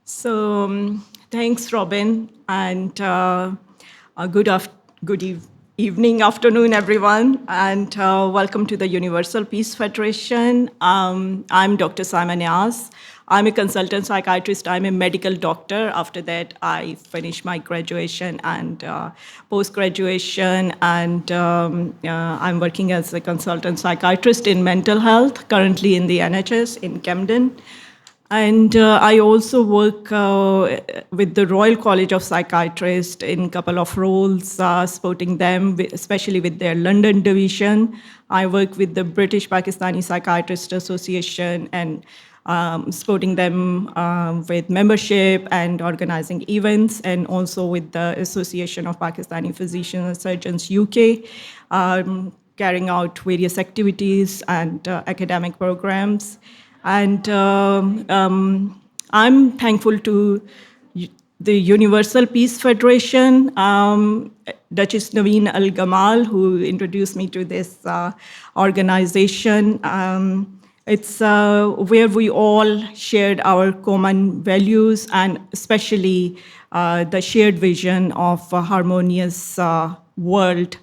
Thanks, Robin, and good evening, afternoon, everyone, and welcome to the Universal Peace Federation. I'm Dr. Simon Yas. I'm a consultant psychiatrist. I'm a medical doctor. After that, I finished my graduation and post-graduation, and I'm working as a consultant psychiatrist in mental health, currently in the NHS in Camden. And I also work with the Royal College of Psychiatrists in a couple of roles, supporting them, especially with their London division. I work with the British Pakistani Psychiatrist Association and supporting them with membership and organizing events, and also with the Association of Pakistani Physicians and Surgeons UK, carrying out various activities and academic programs. And I'm thankful to the Universal Peace Federation, Duchess Naveen Al Gamal, who introduced me to this organization. It's where we all shared our common values, and especially the shared vision of a harmonious world.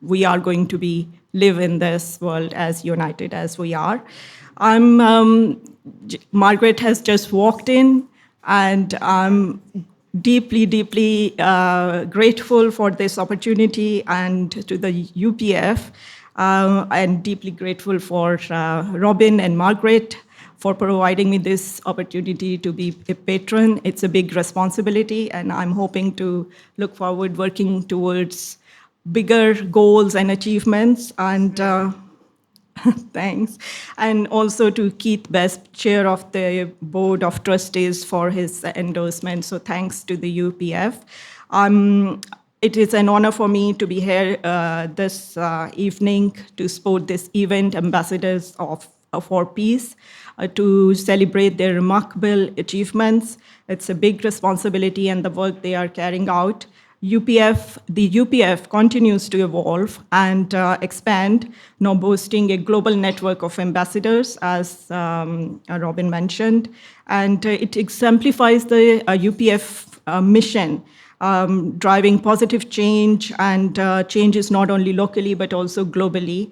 We are going to be live in this world as united as we are. Margaret has just walked in, and I'm deeply grateful for this opportunity, and to the UPF, and deeply grateful for Robin and Margaret for providing me this opportunity to be a patron. It's a big responsibility, and I'm hoping to look forward working towards bigger goals and achievements. And thanks. And also to Keith Best, chair of the Board of Trustees, for his endorsement. So thanks to the UPF. It is an honor for me to be here this evening to support this event, Ambassadors for Peace, to celebrate their remarkable achievements. It's a big responsibility and the work they are carrying out. The UPF continues to evolve and expand, now boasting a global network of ambassadors, as Robin mentioned. And it exemplifies the UPF mission, driving positive change, and changes not only locally but also globally.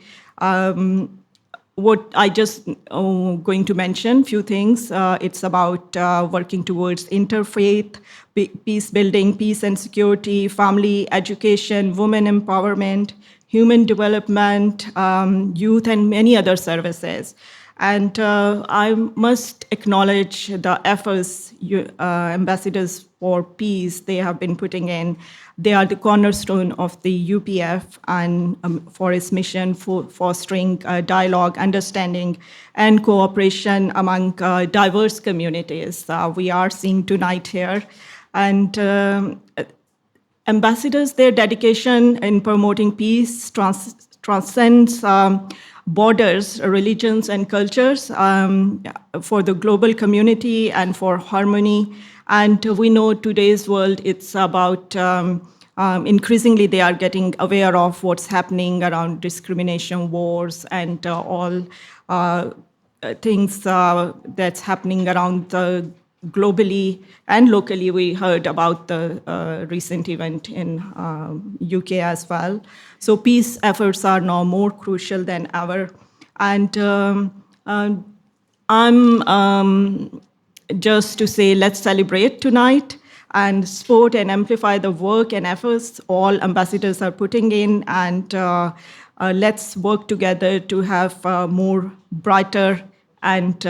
What I just going to mention, few things. It's about working towards interfaith, peace building, peace and security, family, education, women empowerment, human development, youth, and many other services. And I must acknowledge the efforts Ambassadors for Peace they have been putting in. They are the cornerstone of the UPF, and for its mission for fostering dialogue, understanding, and cooperation among diverse communities. We are seeing tonight here. And ambassadors, their dedication in promoting peace transcends borders, religions, and cultures, for the global community and for harmony. And we know today's world, it's about increasingly they are getting aware of what's happening around discrimination, wars, and all things that's happening around the globally and locally. We heard about the recent event in UK as well. So peace efforts are now more crucial than ever. And I'm just to say, let's celebrate tonight and support and amplify the work and efforts all ambassadors are putting in, and let's work together to have a more brighter and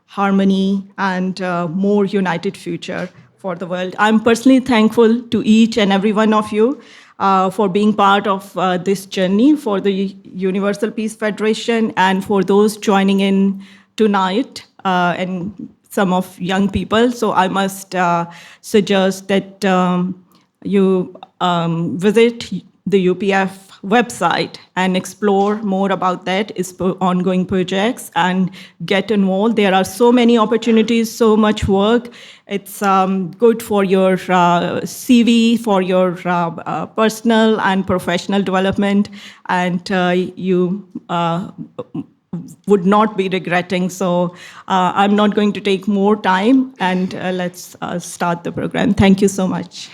harmony and more united future for the world. I'm personally thankful to each and every one of you for being part of this journey for the Universal Peace Federation, and for those joining in tonight, and some of young people. So I must suggest that you visit the UPF website and explore more about that, its ongoing projects, and get involved. There are so many opportunities, so much work. It's good for your CV, for your personal and professional development, and you would not be regretting. So I'm not going to take more time, and let's start the program. Thank you so much.